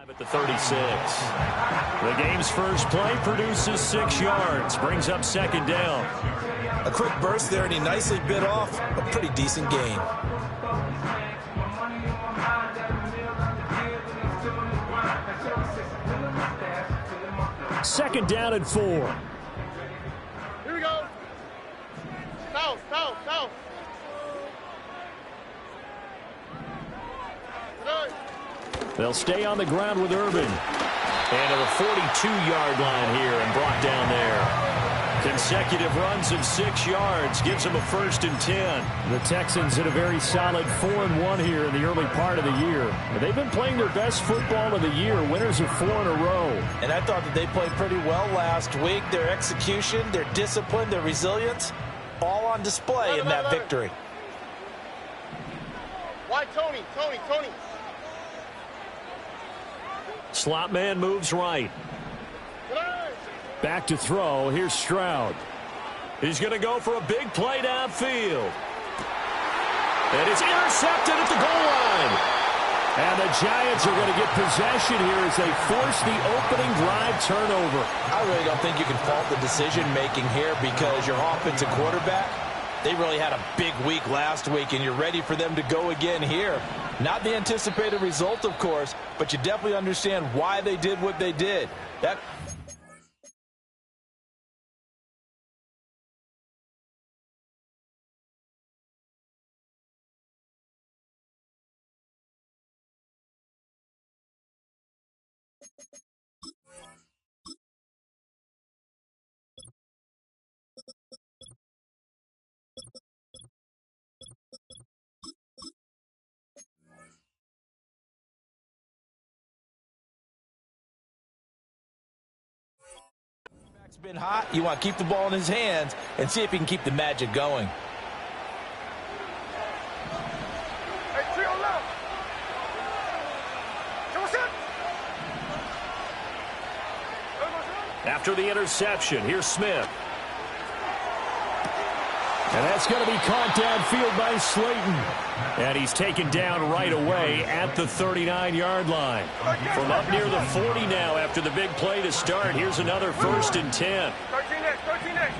At the 36. The game's first play produces 6 yards, brings up second down. A quick burst there, and he nicely bit off a pretty decent gain. Second down and 4. Here we go. South. They'll stay on the ground with Urban. And to the 42-yard line here and brought down there. Consecutive runs of 6 yards gives them a 1st and 10. The Texans hit a very solid 4-1 here in the early part of the year. They've been playing their best football of the year, winners of 4 in a row. And I thought that they played pretty well last week. Their execution, their discipline, their resilience, all on display in that victory. Why Tony? Slot man moves right. Back to throw. Here's Stroud. He's going to go for a big play downfield. And it's intercepted at the goal line. And the Giants are going to get possession here as they force the opening drive turnover. I really don't think you can fault the decision-making here because your offensive quarterback, they really had a big week last week, and you're ready for them to go again here. Not the anticipated result, of course, but you definitely understand why they did what they did. That been hot. You want to keep the ball in his hands and see if he can keep the magic going. Hey, trio left. After the interception, here's Smith. And that's going to be caught downfield by Slayton. And he's taken down right away at the 39-yard line. From up near the 40 now after the big play to start. Here's another 1st and 10. 13 next.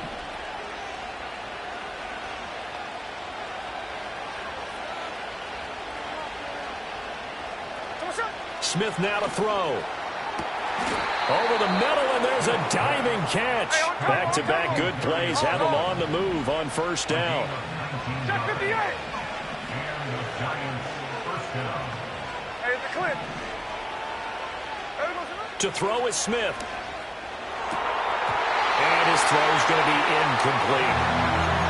Smith now to throw. Over the middle, and there's a diving catch. Back-to-back good plays have him on the move on 1st down. Check 58. Hey, it's a clip. To throw is Smith. And his throw's going to be incomplete.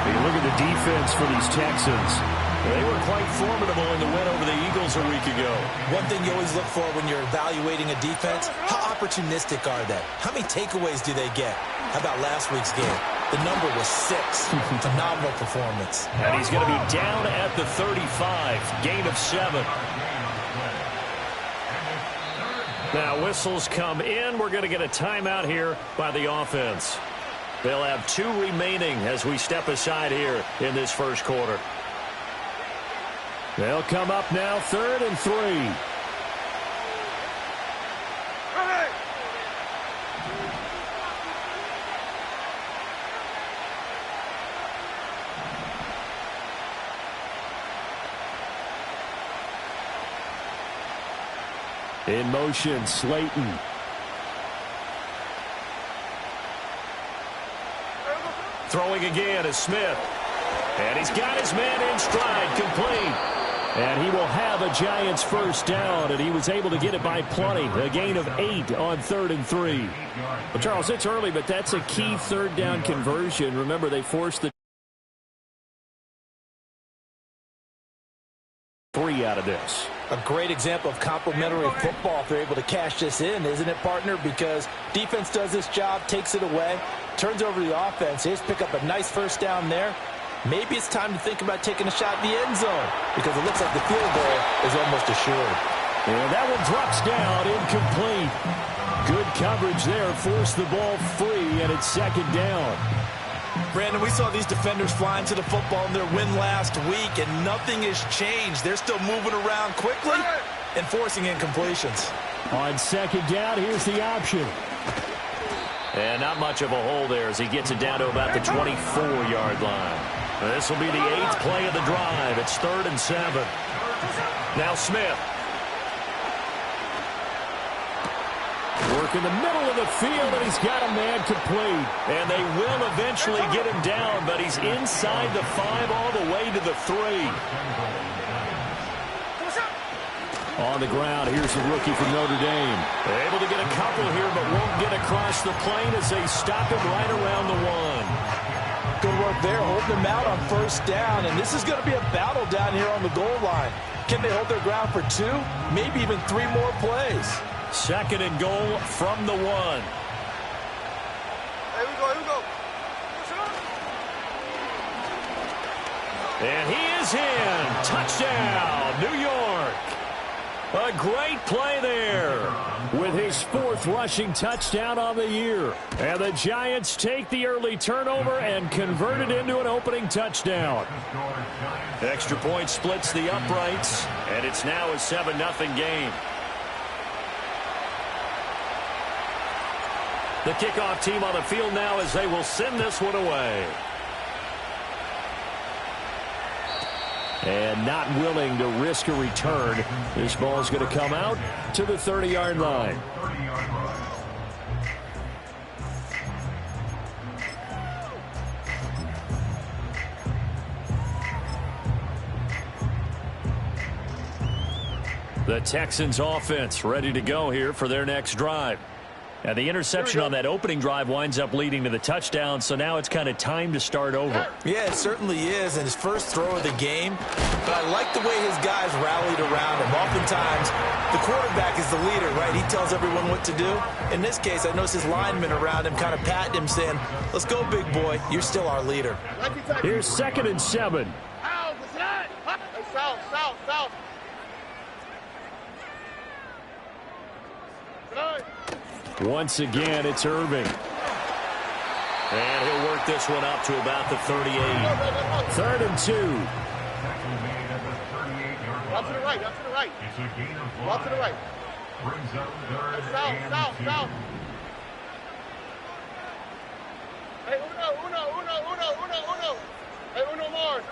You look at the defense for these Texans. They were quite formidable in the win over the Eagles a week ago. One thing you always look for when you're evaluating a defense, how opportunistic are they? How many takeaways do they get? How about last week's game? The number was 6. Phenomenal performance. And he's going to be down at the 35. Gain of 7. Now whistles come in. We're going to get a timeout here by the offense. They'll have 2 remaining as we step aside here in this first quarter. They'll come up now 3rd and 3. In motion, Slayton. Throwing again is Smith. And he's got his man in stride, complete. And he will have a Giants 1st down, and he was able to get it by plenty. A gain of 8 on 3rd and 3. Well, Charles, it's early, but that's a key 3rd down conversion. Remember, they forced the 3 out of this. A great example of complementary football if they're able to cash this in, isn't it, partner? Because defense does this job, takes it away, turns over the offense. They just pick up a nice 1st down there. Maybe it's time to think about taking a shot at the end zone because it looks like the field goal is almost assured. And that one drops down, incomplete. Good coverage there, forced the ball free, and it's 2nd down. Brandon, we saw these defenders flying to the football in their win last week, and nothing has changed. They're still moving around quickly, and forcing incompletions. On second down, here's the option. And not much of a hole there as he gets it down to about the 24-yard line. This will be the 8th play of the drive. It's 3rd and 7. Now Smith. Work in the middle of the field, and he's got a man complete. And they will eventually get him down, but he's inside the 5 all the way to the 3. On the ground, here's the rookie from Notre Dame. Able to get a couple here, but won't get across the plane as they stop him right around the 1. Good work there, holding them out on first down, and this is going to be a battle down here on the goal line. Can they hold their ground for 2, maybe even 3 more plays? 2nd and goal from the 1. Here we go, here we go. And he is in. Touchdown, New York. A great play there with his 4th rushing touchdown on the year. And the Giants take the early turnover and convert it into an opening touchdown. Extra point splits the uprights, and it's now a 7-0 game. The kickoff team on the field now as they will send this one away. And not willing to risk a return. This ball's going to come out to the 30-yard line. The Texans offense ready to go here for their next drive. And the interception on that opening drive winds up leading to the touchdown, so now it's kind of time to start over. Yeah, it certainly is, and his first throw of the game. But I like the way his guys rallied around him. Oftentimes, the quarterback is the leader, right? He tells everyone what to do. In this case, I noticed his linemen around him kind of patting him, saying, let's go, big boy. You're still our leader. Here's 2nd and 7. South. Once again, it's Irving. And he'll work this one up to about the 38. 3rd and 2. Out to the right. Out to the right. South. Hey, uno. Hey, uno Mars.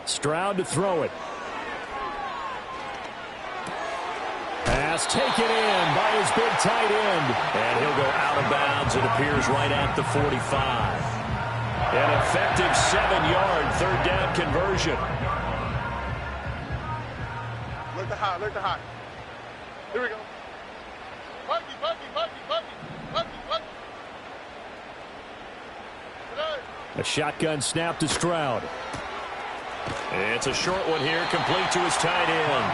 Stroud to throw it. Pass taken in by his big tight end. And he'll go out of bounds, it appears, right at the 45. An effective 7-yard 3rd down conversion. Look the hot. Here we go. Buggy. A shotgun snap to Stroud. It's a short one here, complete to his tight end.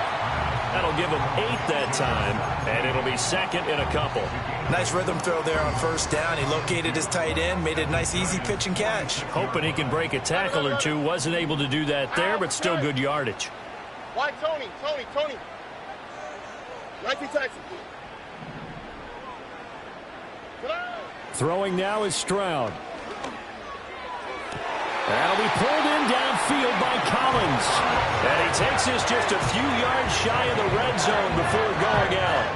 That'll give him 8 that time, and it'll be 2nd and a couple. Nice rhythm throw there on first down. He located his tight end, made it a nice, easy pitch and catch. Hoping he can break a tackle or two. Wasn't able to do that there, but still good yardage. Why Tony? Nike Texas. Throwing now is Stroud. That'll be pulled in downfield by Collins. And he takes this just a few yards shy of the red zone before going out.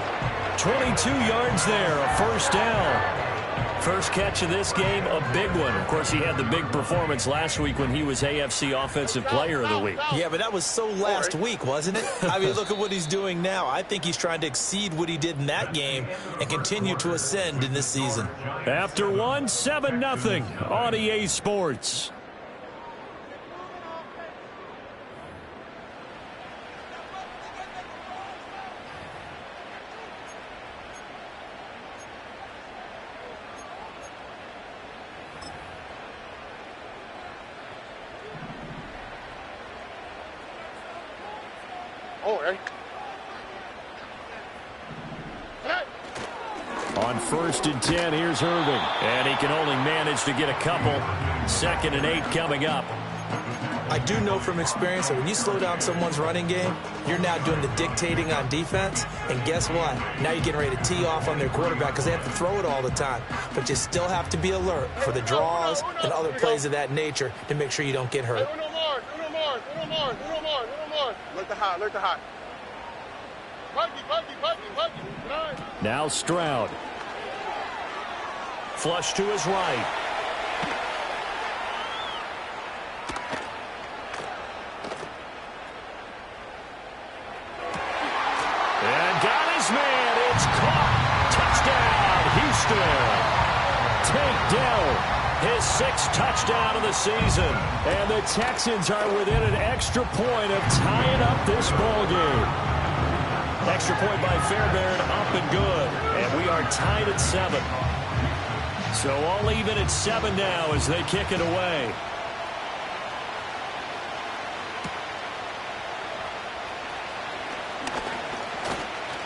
22 yards there, a 1st down. First catch of this game, a big one. Of course, he had the big performance last week when he was AFC Offensive Player of the Week. Yeah, but that was so last week, wasn't it? I mean, look at what he's doing now. I think he's trying to exceed what he did in that game and continue to ascend in this season. After one, 7-0 on EA Sports. On 1st and 10, here's Irving. And he can only manage to get a couple. 2nd and 8 coming up. I do know from experience that when you slow down someone's running game, you're now doing the dictating on defense. And guess what? Now you're getting ready to tee off on their quarterback because they have to throw it all the time. But you still have to be alert for the draws and other plays of that nature to make sure you don't get hurt. Uno Mars. Look to high. Look to high. Buggy. Now Stroud. Flush to his right. And got his man. It's caught. Touchdown, Houston. Tank Dell. His 6th touchdown of the season. And the Texans are within an extra point of tying up this ball game. Extra point by Fairbairn, up and good. And we are tied at 7. So all even at 7 now as they kick it away.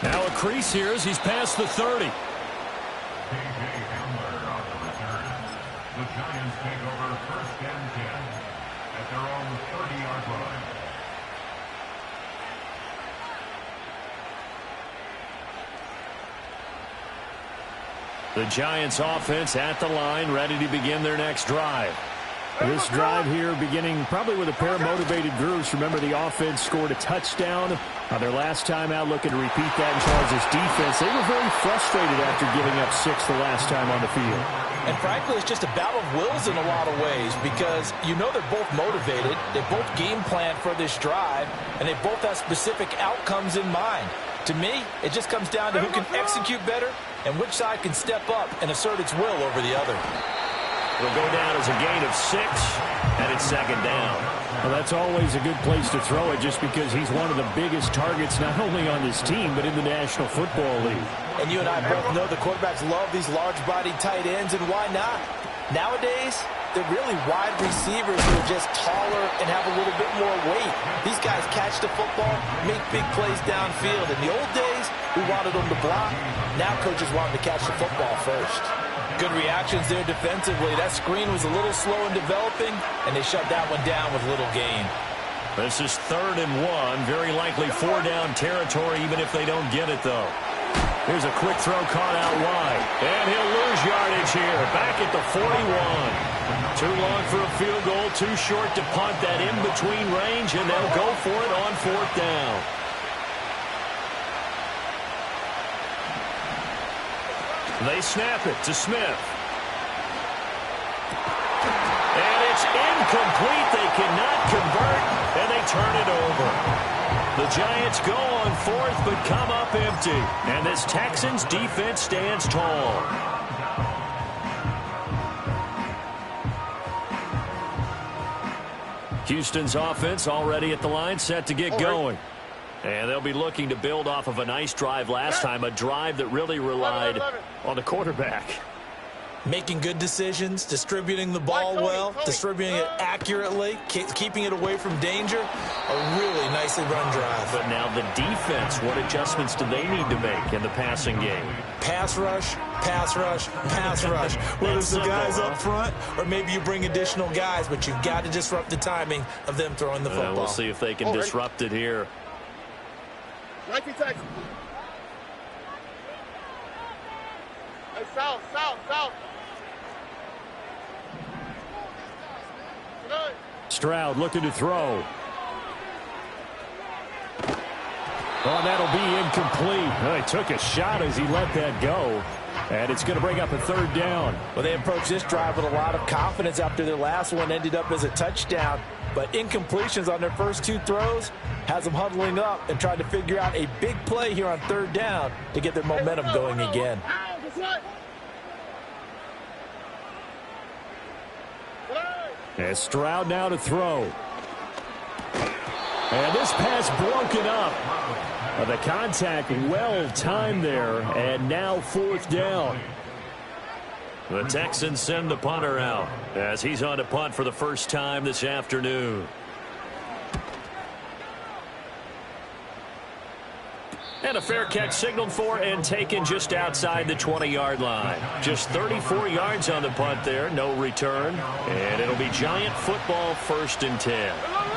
Now a crease here as he's past the 30. The Giants take over 1st and 10 at their own 30-yard line. The Giants offense at the line, ready to begin their next drive. This drive here beginning probably with a pair of motivated groups. Remember, the offense scored a touchdown their last time out, looking to repeat that in Charles' defense. They were very frustrated after giving up 6 the last time on the field. And frankly, it's just a battle of wills in a lot of ways because you know they're both motivated. They both game plan for this drive, and they both have specific outcomes in mind. To me, it just comes down to who can execute better and which side can step up and assert its will over the other. It'll go down as a gain of 6, and it's 2nd down. Well, that's always a good place to throw it just because he's one of the biggest targets not only on this team but in the National Football League. And you and I both know the quarterbacks love these large-bodied tight ends, and why not? Nowadays, they're really wide receivers who are just taller and have a little bit more weight. These guys catch the football, make big plays downfield. In the old days, we wanted them to block. Now coaches want them to catch the football first. Good reactions there defensively. That screen was a little slow in developing, and they shut that one down with little gain. This is 3rd and 1. Very likely 4-down territory, even if they don't get it, though. Here's a quick throw caught out wide. And he'll lose yardage here. Back at the 41. Too long for a field goal. Too short to punt that in-between range, and they'll go for it on 4th down. They snap it to Smith. And it's incomplete. They cannot convert, and they turn it over. The Giants go on 4th, but come up empty. And this Texans defense stands tall. Houston's offense already at the line, set to get going. And they'll be looking to build off of a nice drive last time, a drive that really relied on the quarterback. Making good decisions, distributing the ball well, distributing it accurately, keeping it away from danger. A really nicely run drive. But now the defense, what adjustments do they need to make in the passing game? Pass rush, pass rush, pass rush. Whether it's the guys up front or maybe you bring additional guys, but you've got to disrupt the timing of them throwing the football. We'll see if they can disrupt it here. Hey, south. Stroud looking to throw. Oh, that'll be incomplete. Well, he took a shot as he let that go. And it's going to bring up a 3rd down. Well, they approached this drive with a lot of confidence after their last one ended up as a touchdown. But incompletions on their first 2 throws has them huddling up and trying to figure out a big play here on 3rd down to get their momentum going again. And Stroud now to throw. And this pass broken up. The contact well timed there, and now 4th down. The Texans send the punter out as he's on to punt for the first time this afternoon. And a fair catch signaled for and taken just outside the 20-yard line. Just 34 yards on the punt there, no return. And it'll be Giant football, 1st and 10.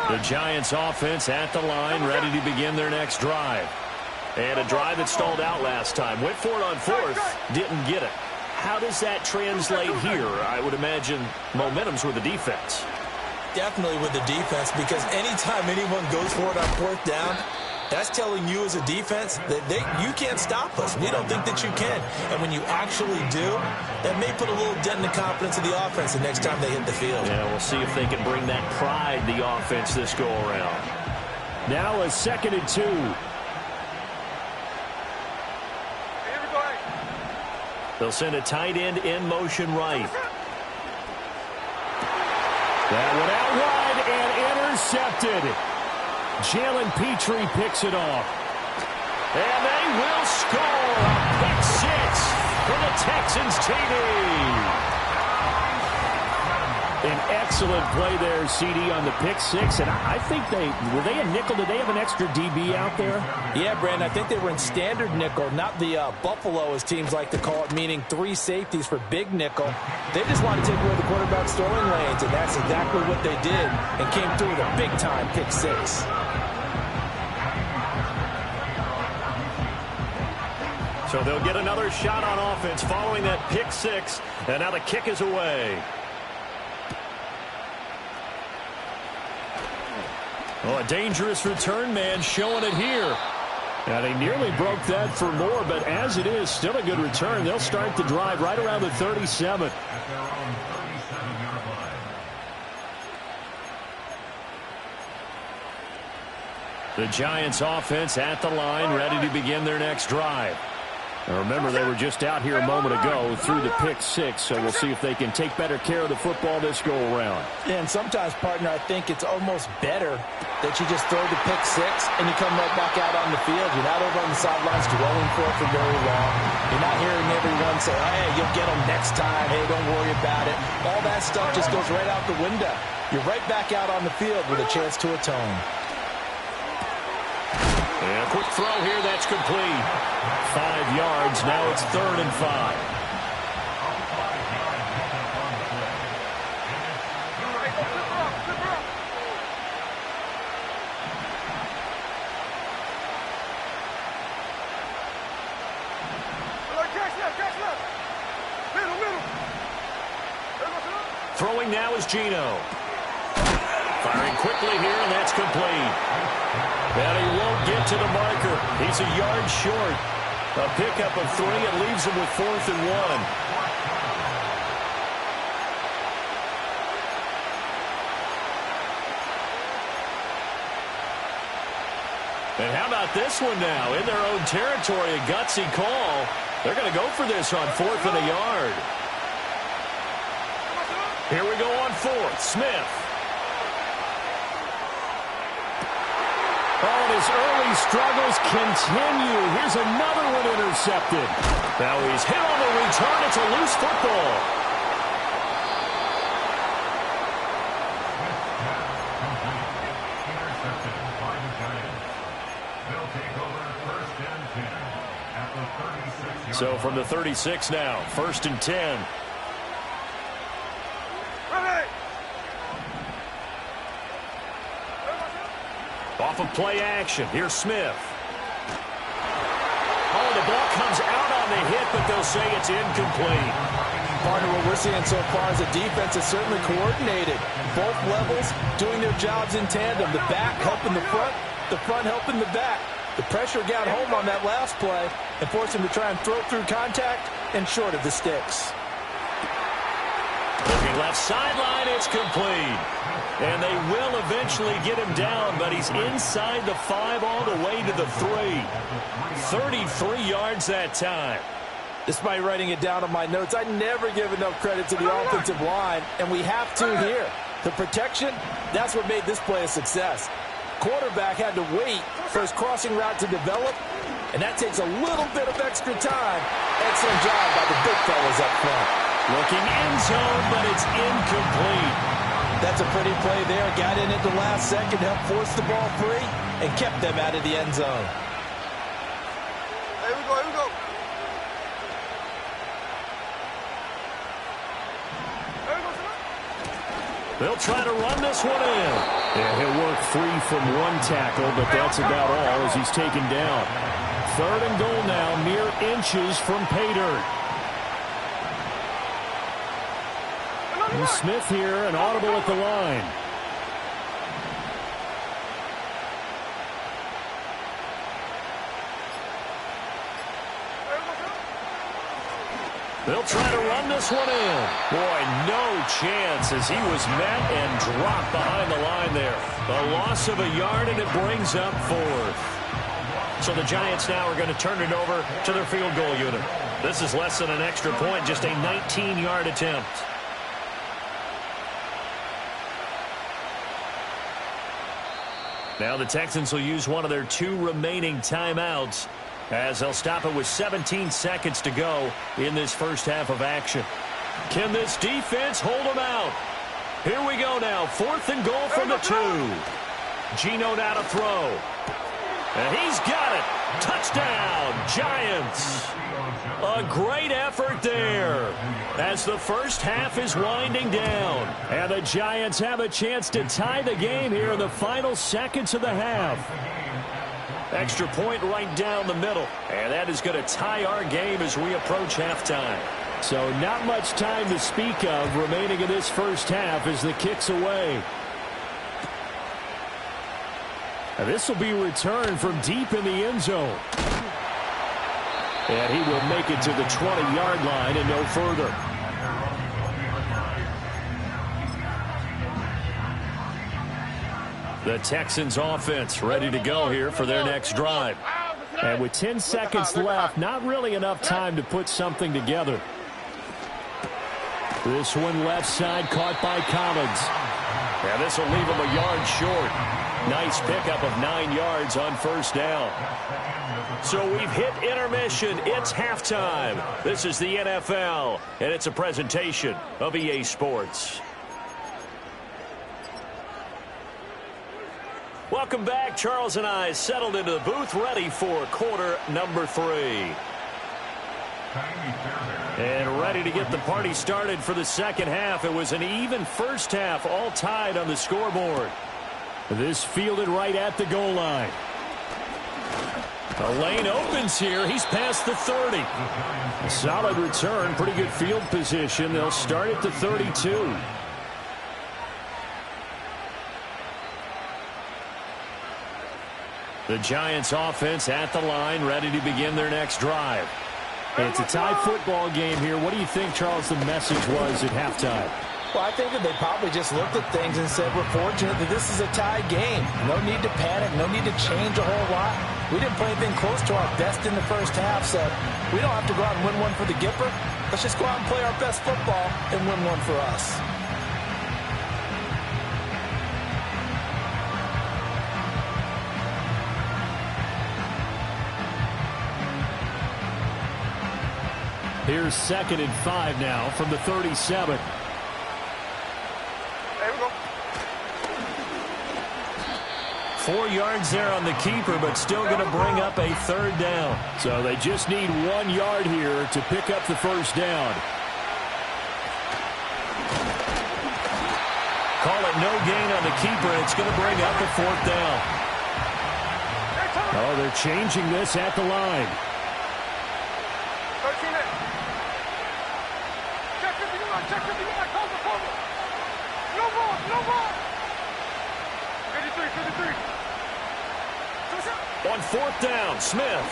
The Giants offense at the line, ready to begin their next drive. And a drive that stalled out last time. Went for it on 4th, didn't get it. How does that translate here? I would imagine momentum's with the defense. Definitely with the defense, because anytime anyone goes for it on fourth down, that's telling you as a defense that you can't stop us. We don't think that you can. And when you actually do, that may put a little dent in the confidence of the offense the next time they hit the field. Yeah, we'll see if they can bring that pride, the offense, this go-around. Now a 2nd and 2. They'll send a tight end in motion right. That one out wide and intercepted. Jalen Petrie picks it off. And they will score a pick 6 for the Texans TD. An excellent play there, CD, on the pick 6. And I think were they a nickel? Did they have an extra DB out there? Yeah, Brandon, I think they were in standard nickel, not the Buffalo, as teams like to call it, meaning 3 safeties for big nickel. They just want to take away the quarterback's throwing lanes, and that's exactly what they did, and came through with a big-time pick 6. So they'll get another shot on offense following that pick 6, and now the kick is away. Oh, a dangerous return man showing it here. And he nearly broke that for more, but as it is, still a good return. They'll start the drive right around the 37. At their own 37-yard line. The Giants offense at the line, ready to begin their next drive. Now remember, they were just out here a moment ago through the pick 6, so we'll see if they can take better care of the football this go-around. And sometimes, partner, I think it's almost better that you just throw the pick 6 and you come right back out on the field. You're not over on the sidelines dwelling for it for very long. You're not hearing everyone say, hey, you'll get them next time. Hey, don't worry about it. All that stuff just goes right out the window. You're right back out on the field with a chance to atone. And a quick throw here, that's complete. 5 yards, now it's 3rd and 5. Throwing now is Geno. Firing quickly here, and that's complete. And he won't get to the marker. He's a yard short. A pickup of 3 and leaves him with 4th and 1. And how about this one now? In their own territory, a gutsy call. They're going to go for this on 4th and a yard. Here we go on 4th. Smith. Oh, and his early struggles continue. Here's another one intercepted. Now he's hit on the return. It's a loose football. Intercepted by the Giants. They'll take over 1st and 10 at the 36-yard So from the 36 now, 1st and 10. Off of play action. Here's Smith. Oh, the ball comes out on the hit, but they'll say it's incomplete. Partner, what we're seeing so far is a defense is certainly coordinated. Both levels doing their jobs in tandem. The back helping the front helping the back. The pressure got home on that last play and forced him to try and throw through contact and short of the sticks. Looking left sideline, it's complete. And they will eventually get him down, but he's inside the 5 all the way to the 3. 33 yards that time. Despite writing it down on my notes, I never give enough credit to the offensive line, and we have to here. The protection, that's what made this play a success. Quarterback had to wait for his crossing route to develop, and that takes a little bit of extra time. Excellent job by the big fellas up front. Looking end zone, but it's incomplete. That's a pretty play there. Got in at the last second, helped force the ball free, and kept them out of the end zone. Here we go, here we go. They'll try to run this one in. Yeah, he'll work free from one tackle, but that's about all as he's taken down. 3rd and goal now, mere inches from pay dirt. And Smith here, an audible at the line. They'll try to run this one in. Boy, no chance as he was met and dropped behind the line there. A loss of a yard, and it brings up 4th. So the Giants now are going to turn it over to their field goal unit. This is less than an extra point, just a 19-yard attempt. Now the Texans will use one of their 2 remaining timeouts as they'll stop it with 17 seconds to go in this first half of action. Can this defense hold them out? Here we go now. 4th and goal from the 2. Geno now to throw. And he's got it. Touchdown, Giants. A great effort there as the first half is winding down. And the Giants have a chance to tie the game here in the final seconds of the half. Extra point right down the middle. And that is going to tie our game as we approach halftime. So not much time to speak of remaining in this first half as the kick's away. And this will be returned from deep in the end zone. And he will make it to the 20-yard line and no further. The Texans offense ready to go here for their next drive. And with 10 seconds left, not really enough time to put something together. This one left side caught by Collins. And this will leave him a yard short. Nice pickup of 9 yards on first down. So we've hit intermission. It's halftime. This is the NFL, and it's a presentation of EA Sports. Welcome back. Charles and I settled into the booth, ready for quarter number 3. And ready to get the party started for the second half. It was an even first half, all tied on the scoreboard. This fielded right at the goal line. The lane opens here. He's past the 30. Solid return, pretty good field position. They'll start at the 32. The Giants offense at the line, ready to begin their next drive. It's a tie football game here. What do you think, Charles, the message was at halftime? Well, I think that they probably just looked at things and said, we're fortunate that this is a tie game. No need to panic. No need to change a whole lot. We didn't play anything close to our best in the first half, so we don't have to go out and win one for the Gipper. Let's just go out and play our best football and win one for us. Here's 2nd and 5 now from the 37. There we go. 4 yards there on the keeper, but still going to bring up a 3rd down. So they just need 1 yard here to pick up the first down. Call it no gain on the keeper, and it's going to bring up a 4th down. Oh, they're changing this at the line. 13 in. Check 59, check 59, cover. No ball. 53. On 4th down, Smith.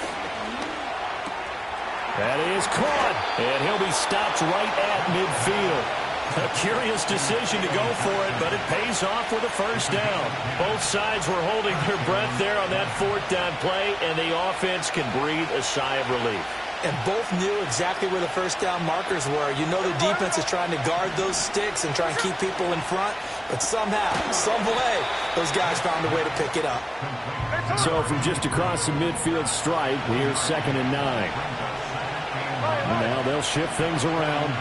That is caught, and he'll be stopped right at midfield. A curious decision to go for it, but it pays off with a first down. Both sides were holding their breath there on that 4th down play, and the offense can breathe a sigh of relief. And both knew exactly where the first down markers were. You know the defense is trying to guard those sticks and try and keep people in front. But somehow, some way, those guys found a way to pick it up. So from just across the midfield stripe, here's 2nd and 9. And now they'll shift things around.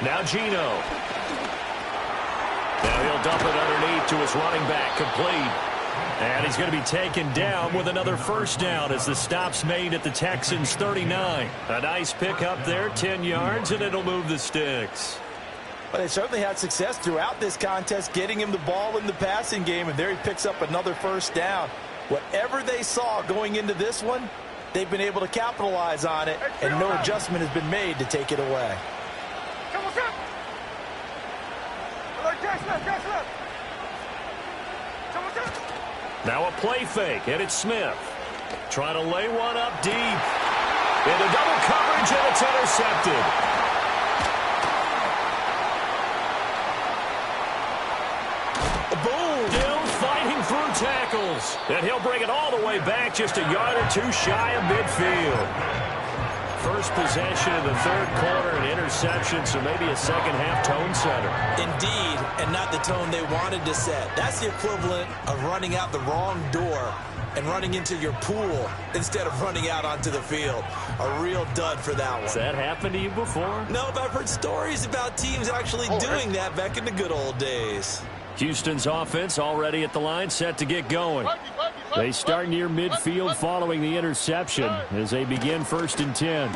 Now Geno. Now he'll dump it underneath to his running back, complete. And he's going to be taken down with another first down as the stop's made at the Texans' 39. A nice pickup there, 10 yards, and it'll move the sticks. Well, they certainly had success throughout this contest, getting him the ball in the passing game, and there he picks up another first down. Whatever they saw going into this one, they've been able to capitalize on it, and no adjustment has been made to take it away. Come on. Catch left. Now a play fake, and it's Smith. Trying to lay one up deep. Into double coverage, and it's intercepted. Boom! Still fighting through tackles. And he'll bring it all the way back, just a yard or two shy of midfield. First possession in the third quarter, an interception, so maybe a second-half tone setter. Indeed, and not the tone they wanted to set. That's the equivalent of running out the wrong door and running into your pool instead of running out onto the field. A real dud for that one. Has that happened to you before? No, but I've heard stories about teams actually doing that back in the good old days. Houston's offense already at the line, set to get going. They start near midfield following the interception as they begin 1st and 10.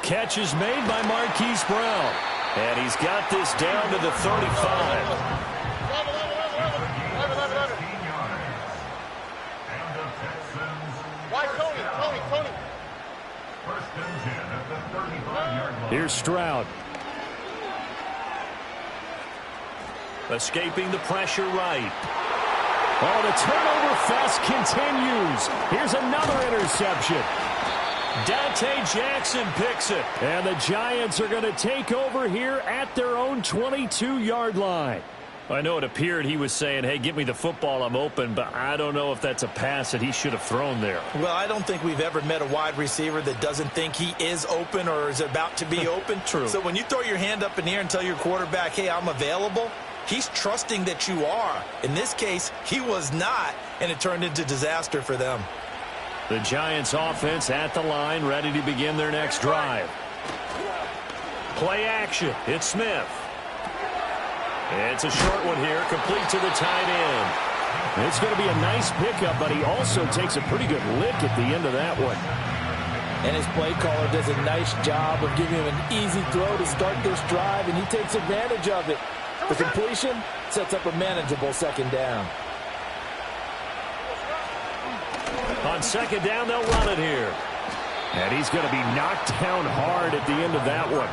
Catch is made by Marquise Brown. And he's got this down to the 35. Tony. Here's Stroud. Escaping the pressure right. Oh, the turnover fest continues. Here's another interception. Dante Jackson picks it. And the Giants are going to take over here at their own 22-yard line. I know it appeared he was saying, hey, get me the football, I'm open, but I don't know if that's a pass that he should have thrown there. Well, I don't think we've ever met a wide receiver that doesn't think he is open or is about to be open. True. So when you throw your hand up in the air and tell your quarterback, hey, I'm available, he's trusting that you are. In this case, he was not, and it turned into disaster for them. The Giants offense at the line, ready to begin their next drive. Play action. It's Smith. It's a short one here, complete to the tight end. It's going to be a nice pickup, but he also takes a pretty good lick at the end of that one. And his play caller does a nice job of giving him an easy throw to start this drive, and he takes advantage of it. The completion sets up a manageable second down. On second down, they'll run it here. And he's going to be knocked down hard at the end of that one.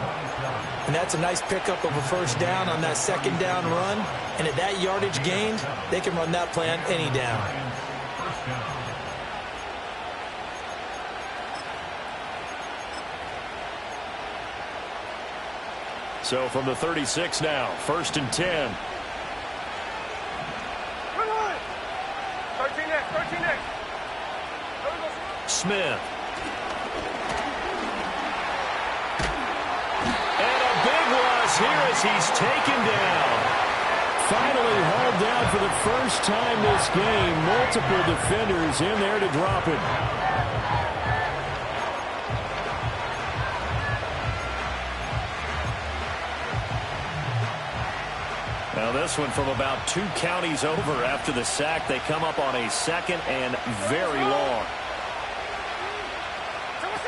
And that's a nice pickup of a first down on that second down run. And at that yardage gained, they can run that play on any down. So from the 36 now, 1st and 10. 13 next. Smith. And a big loss here as he's taken down. Finally hauled down for the first time this game. Multiple defenders in there to drop it. Now this one from about 2 counties over after the sack. They come up on a second and very long.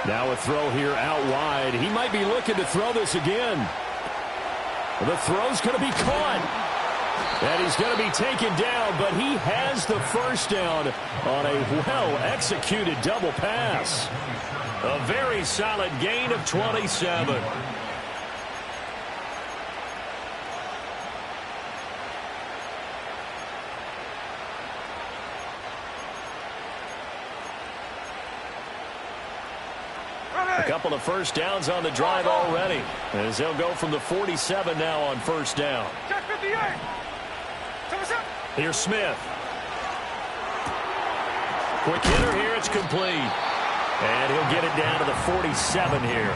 Now a throw here out wide. He might be looking to throw this again. The throw's going to be caught. And he's going to be taken down, but he has the first down on a well-executed double pass. A very solid gain of 27. A couple of first downs on the drive already, as they'll go from the 47 now on first down. Check 58. Here's Smith. Quick hitter here, it's complete. And he'll get it down to the 47 here.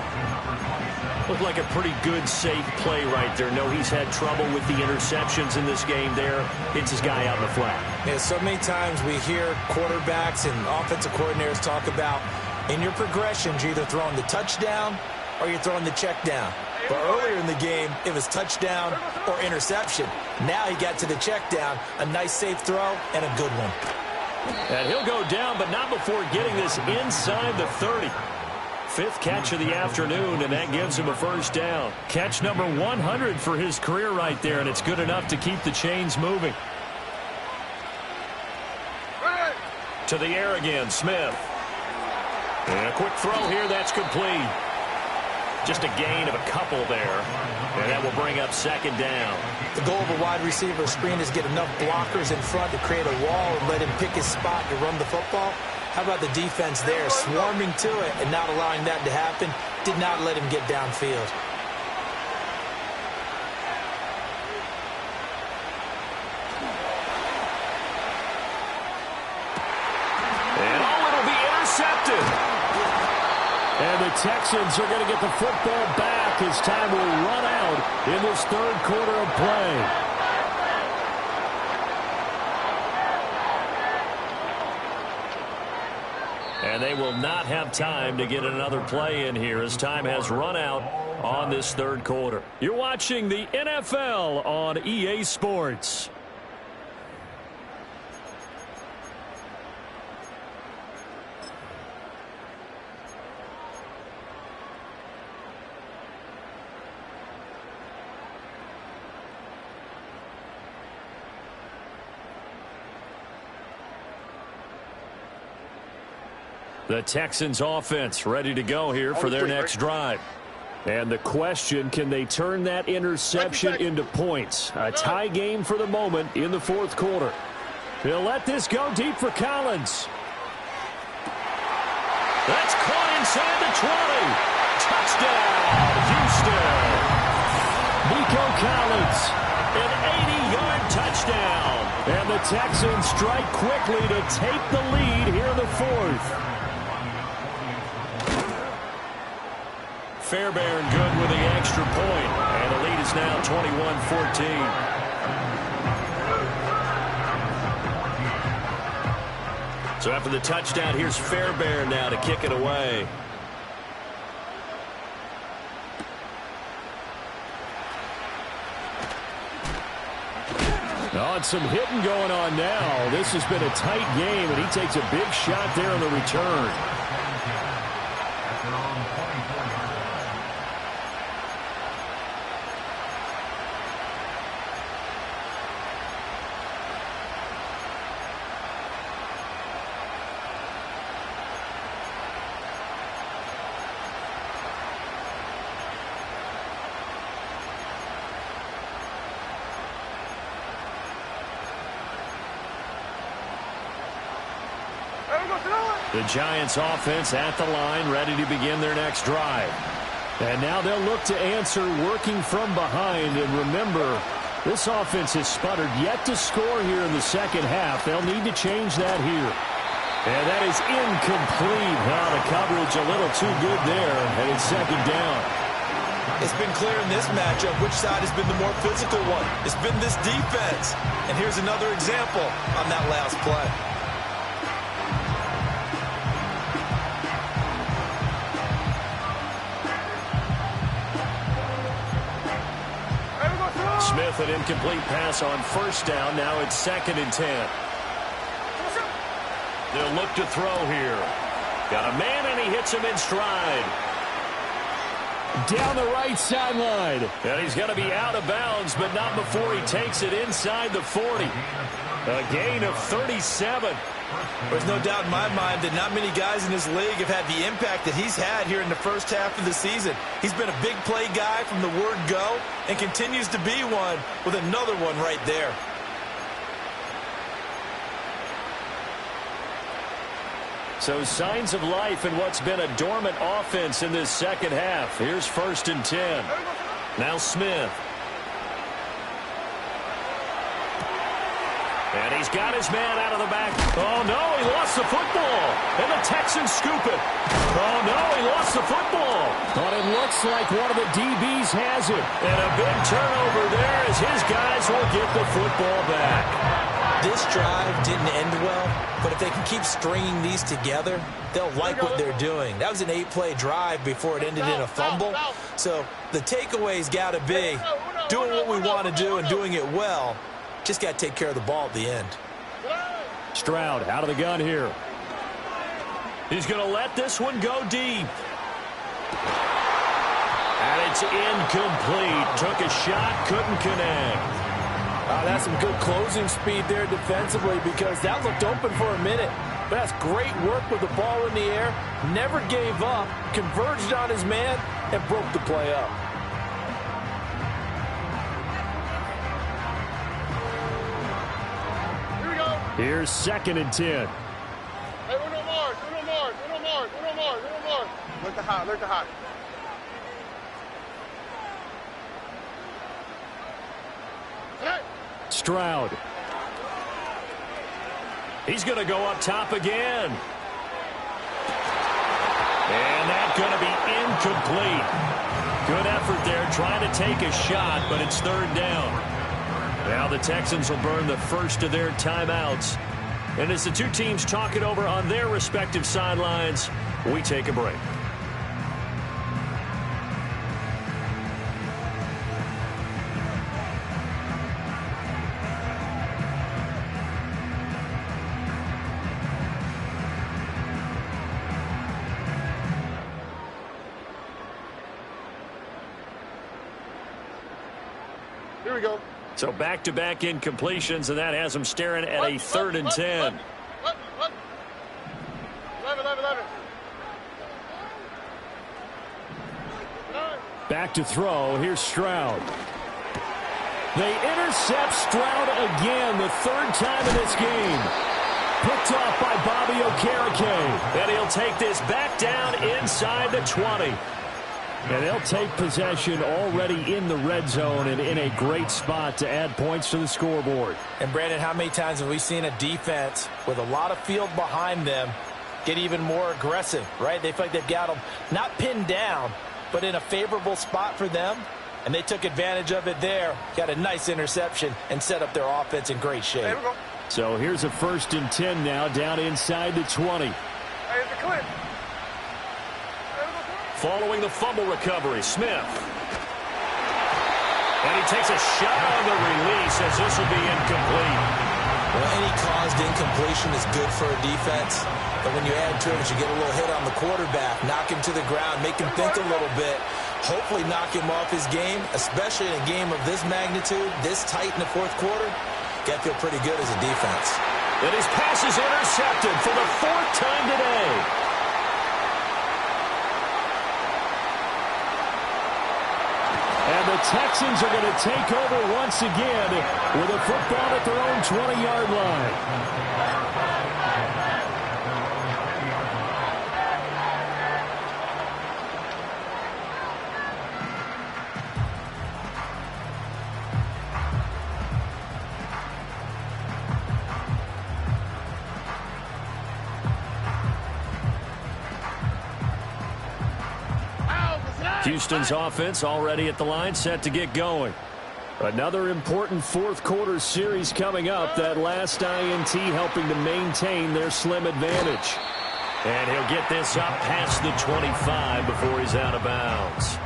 Looked like a pretty good, safe play right there. No, he's had trouble with the interceptions in this game there. Hits his guy out in the flat. Yeah, so many times we hear quarterbacks and offensive coordinators talk about in your progressions, you're either throwing the touchdown or you're throwing the check down. But earlier in the game, it was touchdown or interception. Now he got to the check down, a nice safe throw, and a good one. And he'll go down, but not before getting this inside the 30. 5th catch of the afternoon, and that gives him a first down. Catch number 100 for his career right there, and it's good enough to keep the chains moving. To the air again, Smith. And a quick throw here, that's complete. Just a gain of a couple there, and that will bring up second down. The goal of a wide receiver screen is get enough blockers in front to create a wall and let him pick his spot to run the football. How about the defense there, swarming to it and not allowing that to happen? Did not let him get downfield. And it'll be intercepted. And the Texans are going to get the football back as time will run out in this third quarter of play. And they will not have time to get another play in here as time has run out on this third quarter. You're watching the NFL on EA Sports. The Texans offense ready to go here for their next drive. And the question, can they turn that interception into points? A tie game for the moment in the fourth quarter. They'll let this go deep for Collins. That's caught inside the 20. Touchdown, Houston. Nico Collins, an 80-yard touchdown. And the Texans strike quickly to take the lead here in the fourth. Fairbairn good with the extra point, and the lead is now 21-14. So after the touchdown, here's Fairbairn now to kick it away. Oh, and some hitting going on now. This has been a tight game, and he takes a big shot there on the return. The Giants offense at the line, ready to begin their next drive. And now they'll look to answer working from behind. And remember, this offense has sputtered yet to score here in the second half. They'll need to change that here. And that is incomplete. Well, the coverage a little too good there, and it's second down. It's been clear in this matchup which side has been the more physical one. It's been this defense. And here's another example on that last play. Smith, an incomplete pass on first down. Now it's 2nd and 10. They'll look to throw here. Got a man, and he hits him in stride. Down the right sideline. And he's going to be out of bounds, but not before he takes it inside the 40. A gain of 37. There's no doubt in my mind that not many guys in this league have had the impact that he's had here in the first half of the season. He's been a big play guy from the word go and continues to be one with another one right there. So signs of life in what's been a dormant offense in this second half. Here's 1st and 10. Now Smith. And he's got his man out of the back. Oh, no, he lost the football. And the Texans scoop it. Oh, no, he lost the football. But it looks like one of the DBs has it. And a big turnover there as his guys will get the football back. This drive didn't end well, but if they can keep stringing these together, they'll like what they're doing. That was an 8-play drive before it ended in a fumble. So the takeaway's got to be doing what we want to do and doing it well. Just got to take care of the ball at the end. Stroud out of the gun here. He's going to let this one go deep. And it's incomplete. Took a shot, couldn't connect. That's some good closing speed there defensively because that looked open for a minute. But that's great work with the ball in the air. Never gave up, converged on his man, and broke the play up. Here's 2nd and 10. Hey, we're no March. hot. Alert the hot. Stroud. He's going to go up top again. And that's going to be incomplete. Good effort there trying to take a shot, but it's third down. Now the Texans will burn the first of their timeouts. And as the two teams talk it over on their respective sidelines, we take a break. Here we go. So back-to-back incompletions, and that has them staring at a 3rd and 10. 11. Back to throw. Here's Stroud. They intercept Stroud again, the 3rd time in this game. Picked off by Bobby Okereke. And he'll take this back down inside the 20. And they'll take possession already in the red zone and in a great spot to add points to the scoreboard. And, Brandon, how many times have we seen a defense with a lot of field behind them get even more aggressive, right? They feel like they've got them not pinned down, but in a favorable spot for them. And they took advantage of it there, got a nice interception, and set up their offense in great shape. There we go. So here's a 1st and 10 now down inside the 20. Hey, it's a clip. Following the fumble recovery, Smith. And he takes a shot on the release as this will be incomplete. Well, any caused incompletion is good for a defense. But when you add to it, you get a little hit on the quarterback, knock him to the ground, make him think a little bit, hopefully knock him off his game, especially in a game of this magnitude, this tight in the 4th quarter. Got to feel pretty good as a defense. And his pass is intercepted for the 4th time today. And the Texans are going to take over once again with a football at their own 20-yard line. Houston's offense already at the line, set to get going. Another important 4th quarter series coming up. That last INT helping to maintain their slim advantage. And he'll get this up past the 25 before he's out of bounds.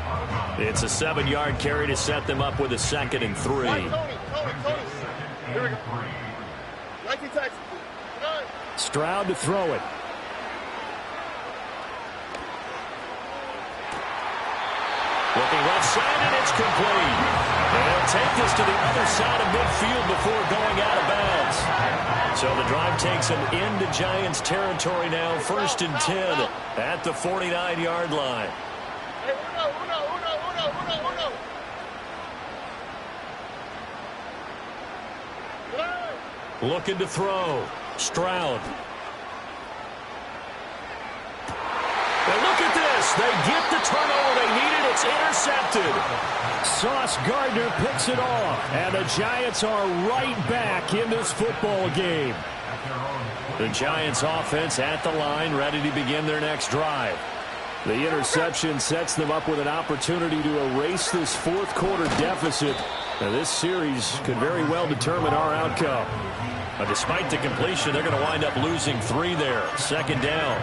It's a 7-yard carry to set them up with a 2nd and 3. Tony. Here we go. 19 Texans. Stroud to throw it. Looking left side, and it's complete. And they'll take this to the other side of midfield before going out of bounds. So the drive takes them into Giants territory now, 1st and 10 at the 49-yard line. Hey, uno. Looking to throw. Stroud. And look at this. They get the turnover they needed. It's intercepted. Sauce Gardner picks it off. And the Giants are right back in this football game. The Giants offense at the line, ready to begin their next drive. The interception sets them up with an opportunity to erase this 4th quarter deficit. Now, this series could very well determine our outcome. But despite the completion, they're going to wind up losing 3 there. 2nd down.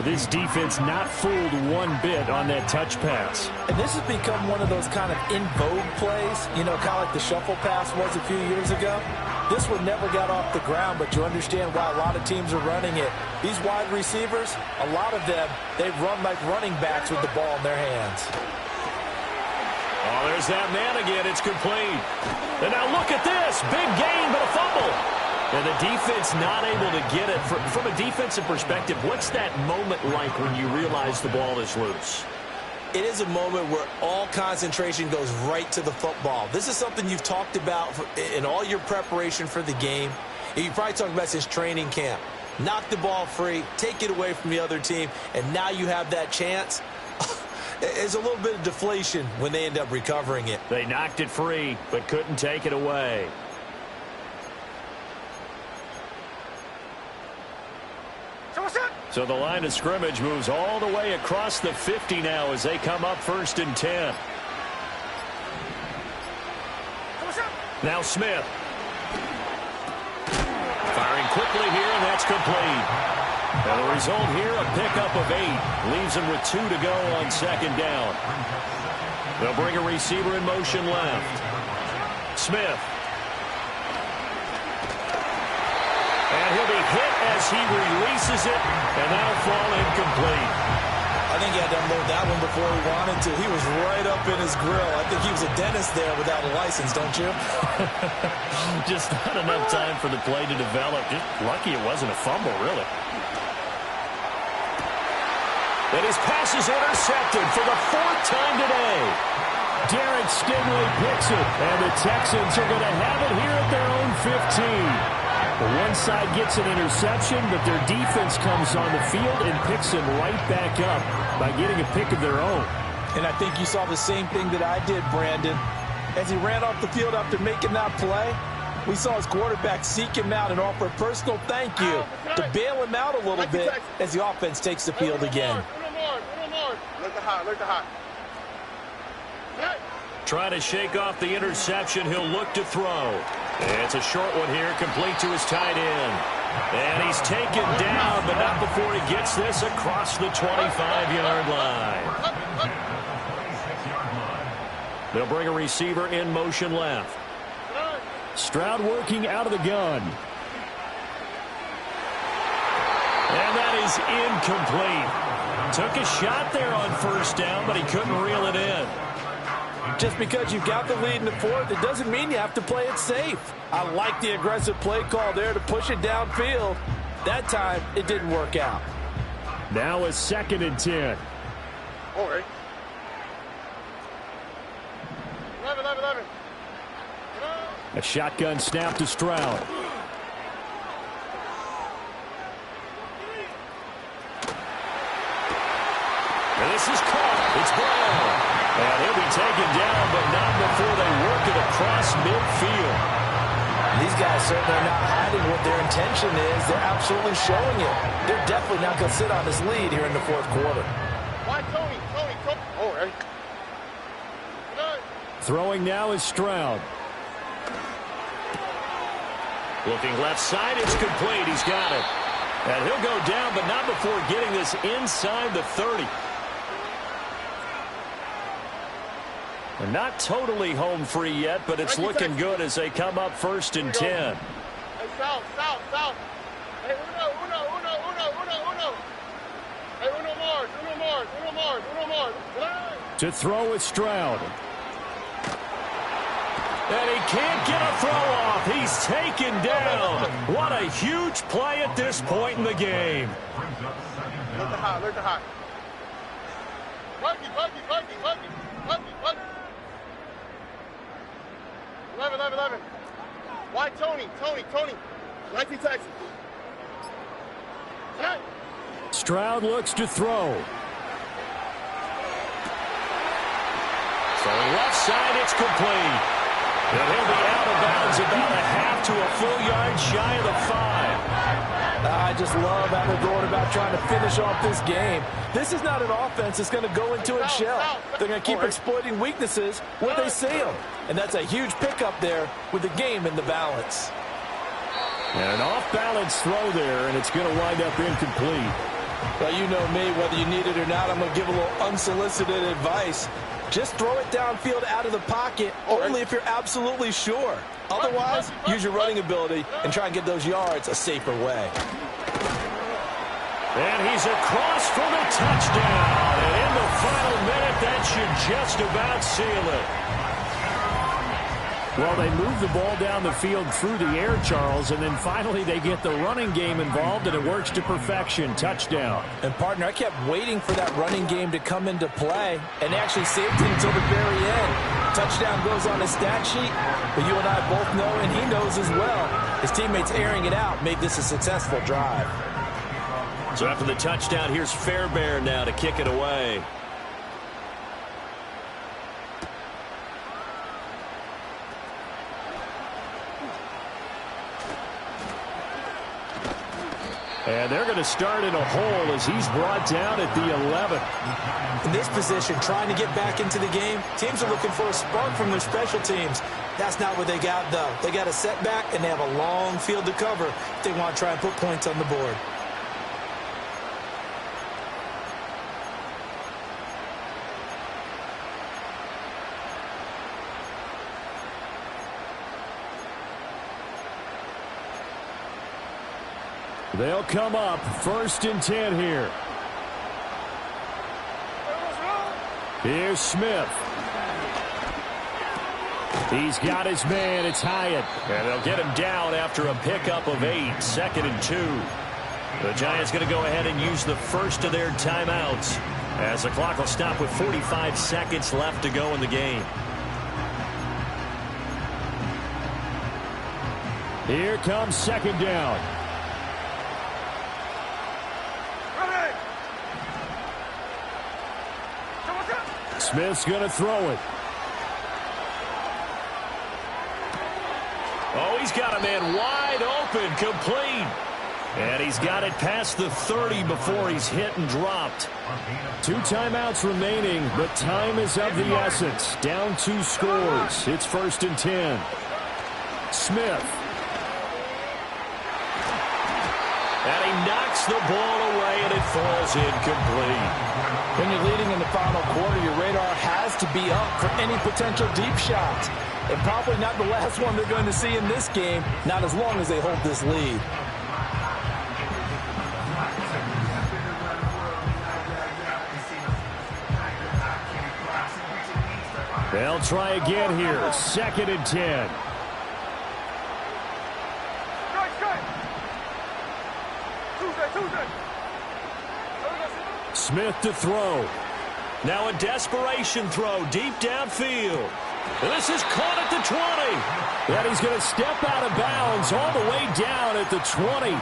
This defense not fooled one bit on that touch pass. And this has become one of those kind of in vogue plays, you know, kind of like the shuffle pass was a few years ago. This one never got off the ground, but you understand why a lot of teams are running it. These wide receivers, a lot of them, they run like running backs with the ball in their hands. Oh, there's that man again. It's complete. And now look at this. Big gain, but a fumble. And the defense not able to get it. From a defensive perspective, what's that moment like when you realize the ball is loose? It is a moment where all concentration goes right to the football. This is something you've talked about in all your preparation for the game. You probably talked about since training camp. Knock the ball free, take it away from the other team, and now you have that chance. It's a little bit of deflation when they end up recovering it. They knocked it free, but couldn't take it away. So the line of scrimmage moves all the way across the 50 now as they come up 1st and 10. Now Smith. Firing quickly here, and that's complete. And the result here, a pickup of 8. Leaves him with 2 to go on 2nd down. They'll bring a receiver in motion left. Smith. And he'll be hit as he releases it, and that'll fall incomplete. I think he had to unload that one before he wanted to. He was right up in his grill. I think he was a dentist there without a license, don't you? Just not enough time for the play to develop. Just lucky it wasn't a fumble, really. And his pass is intercepted for the 4th time today. Derek Stingley picks it, and the Texans are going to have it here at their own 15. One side gets an interception, but their defense comes on the field and picks him right back up by getting a pick of their own. And I think you saw the same thing that I did, Brandon. As he ran off the field after making that play, we saw his quarterback seek him out and offer a personal thank you to bail him out a little bit as the offense takes the field again. Look the hot. Trying to shake off the interception. He'll look to throw. It's a short one here, complete to his tight end. And he's taken down, but not before he gets this across the 25-yard line. They'll bring a receiver in motion left. Stroud working out of the gun. And that is incomplete. Took a shot there on 1st down, but he couldn't reel it in. Just because you've got the lead in the 4th, it doesn't mean you have to play it safe. I like the aggressive play call there to push it downfield. That time, it didn't work out. Now a 2nd and 10. All right. 11. A shotgun snap to Stroud. And this is caught. It's Brown. And he'll be taken down, but not before they work it across midfield. These guys certainly are not hiding what their intention is. They're absolutely showing it. They're definitely not going to sit on this lead here in the 4th quarter. Why, Tony? All right. Throwing now is Stroud. Looking left side, it's complete. He's got it. And he'll go down, but not before getting this inside the 30. They're not totally home free yet, but it's looking good as they come up 1st and 10. Hey, south. Hey, uno. Hey, uno Mars. To throw with Stroud. And he can't get a throw off. He's taken down. What a huge play at this point in the game. Look the hot. Buggy. 11. Why, Tony? 19 Texas. Hey. Stroud looks to throw. Throwing left side, it's complete. And he'll be out of bounds about a half to a full yard shy of the 5. I just love how they're going about trying to finish off this game. This is not an offense that's going to go into its shell. They're going to keep exploiting weaknesses where they see them. And that's a huge pickup there with the game in the balance. And an off-balance throw there, and it's going to wind up incomplete. Well, you know me, whether you need it or not, I'm going to give a little unsolicited advice. Just throw it downfield out of the pocket, only if you're absolutely sure. Otherwise, use your running ability and try and get those yards a safer way. And he's across for the touchdown. And in the final minute, that should just about seal it. Well, they move the ball down the field through the air, Charles, and then finally they get the running game involved, and it works to perfection. Touchdown. And, partner, I kept waiting for that running game to come into play and actually saved it until the very end. Touchdown goes on his stat sheet, but you and I both know, and he knows as well, his teammates airing it out made this a successful drive. So after the touchdown, here's Fairbairn now to kick it away. And they're going to start in a hole as he's brought down at the 11. In this position, trying to get back into the game, teams are looking for a spark from their special teams. That's not what they got, though. They got a setback, and they have a long field to cover if they want to try and put points on the board. They'll come up 1st and 10 here. Here's Smith. He's got his man. It's Hyatt. And they'll get him down after a pickup of 8. 2nd and 2. The Giants going to go ahead and use the first of their timeouts as the clock will stop with 45 seconds left to go in the game. Here comes 2nd down. Smith's going to throw it. Oh, he's got a man wide open, complete. And he's got it past the 30 before he's hit and dropped. 2 timeouts remaining, but time is of the essence. Down 2 scores. It's 1st and 10. Smith. And he knocks the ball away, and it falls incomplete. When you're leading in the final quarter, your radar has to be up for any potential deep shots. And probably not the last one they're going to see in this game, not as long as they hold this lead. They'll try again here. 2nd and 10. Smith to throw. Now a desperation throw deep downfield. And this is caught at the 20. And he's going to step out of bounds all the way down at the 20.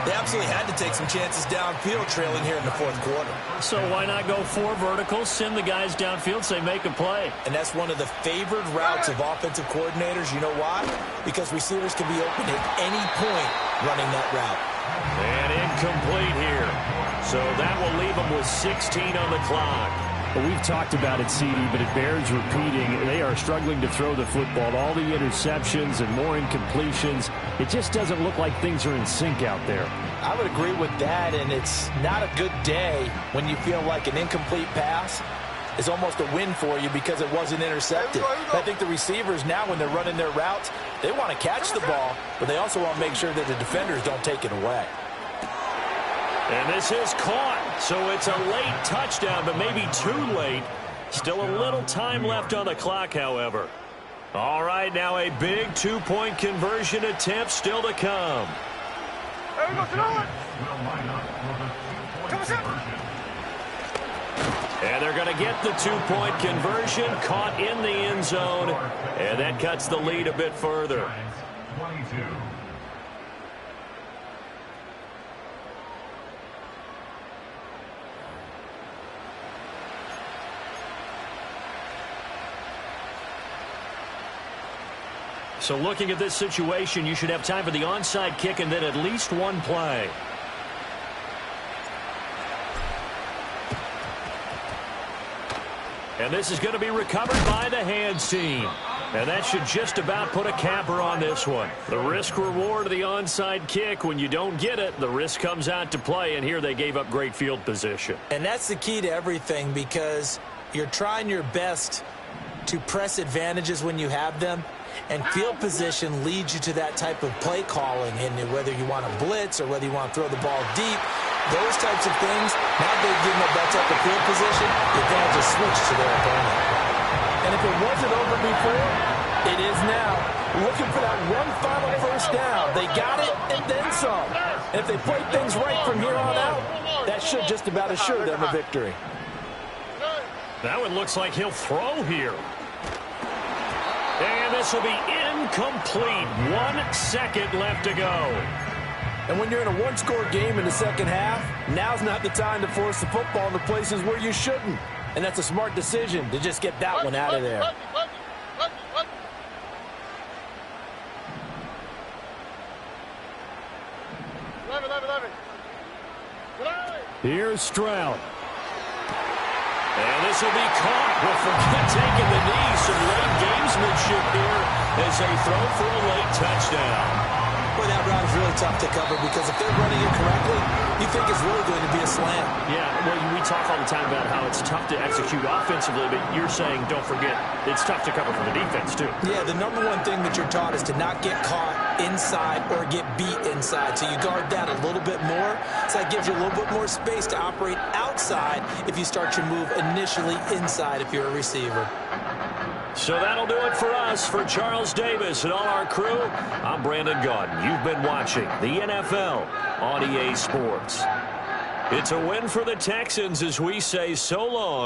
They absolutely had to take some chances downfield trailing here in the 4th quarter. So why not go 4 verticals, send the guys downfield, say make a play. And that's one of the favored routes of offensive coordinators. You know why? Because receivers can be open at any point running that route. And incomplete here. So that will leave them with 16 on the clock. Well, we've talked about it, CD, but it bears repeating. They are struggling to throw the football. All the interceptions and more incompletions. It just doesn't look like things are in sync out there. I would agree with that, and it's not a good day when you feel like an incomplete pass is almost a win for you because it wasn't intercepted. I think the receivers now, when they're running their routes, they want to catch the ball, but they also want to make sure that the defenders don't take it away. And this is caught, so it's a late touchdown, but maybe too late. Still a little time left on the clock, however. All right, now a big 2-point conversion attempt still to come. There we go, And they're going to get the 2-point conversion, caught in the end zone, and that cuts the lead a bit further. 22. So looking at this situation, you should have time for the onside kick and then at least one play. And this is going to be recovered by the hands team. And that should just about put a capper on this one. The risk-reward of the onside kick, when you don't get it, the risk comes out to play, and here they gave up great field position. And that's the key to everything, because you're trying your best to press advantages when you have them, and field position leads you to that type of play calling. And whether you want to blitz or whether you want to throw the ball deep, those types of things, now they've given up that type of field position, the advantage is switched to their opponent. And if it wasn't over before, it is now. Looking for that one final first down. They got it and then some. And if they play things right from here on out, that should just about assure them a victory. That one looks like he'll throw here. And this will be incomplete. 1 second left to go. And when you're in a one-score game in the second half, now's not the time to force the football into places where you shouldn't. And that's a smart decision to just get that one out of there. Here's Stroud. And this will be caught. Well, forget taking the knee. Some late gamesmanship here as they throw for a late touchdown. Boy, that route is really tough to cover because if they're running it correctly, you think it's really going to be a slant. Yeah, well, we talk all the time about how it's tough to execute offensively, but you're saying, don't forget, it's tough to cover for the defense, too. Yeah, the number one thing that you're taught is to not get caught inside or get beat inside. So you guard that a little bit more. So that gives you a little bit more space to operate outside if you start your move initially inside if you're a receiver. So that'll do it for us. For Charles Davis and all our crew, I'm Brandon Gaudin. You've been watching the NFL on EA Sports. It's a win for the Texans as we say so long.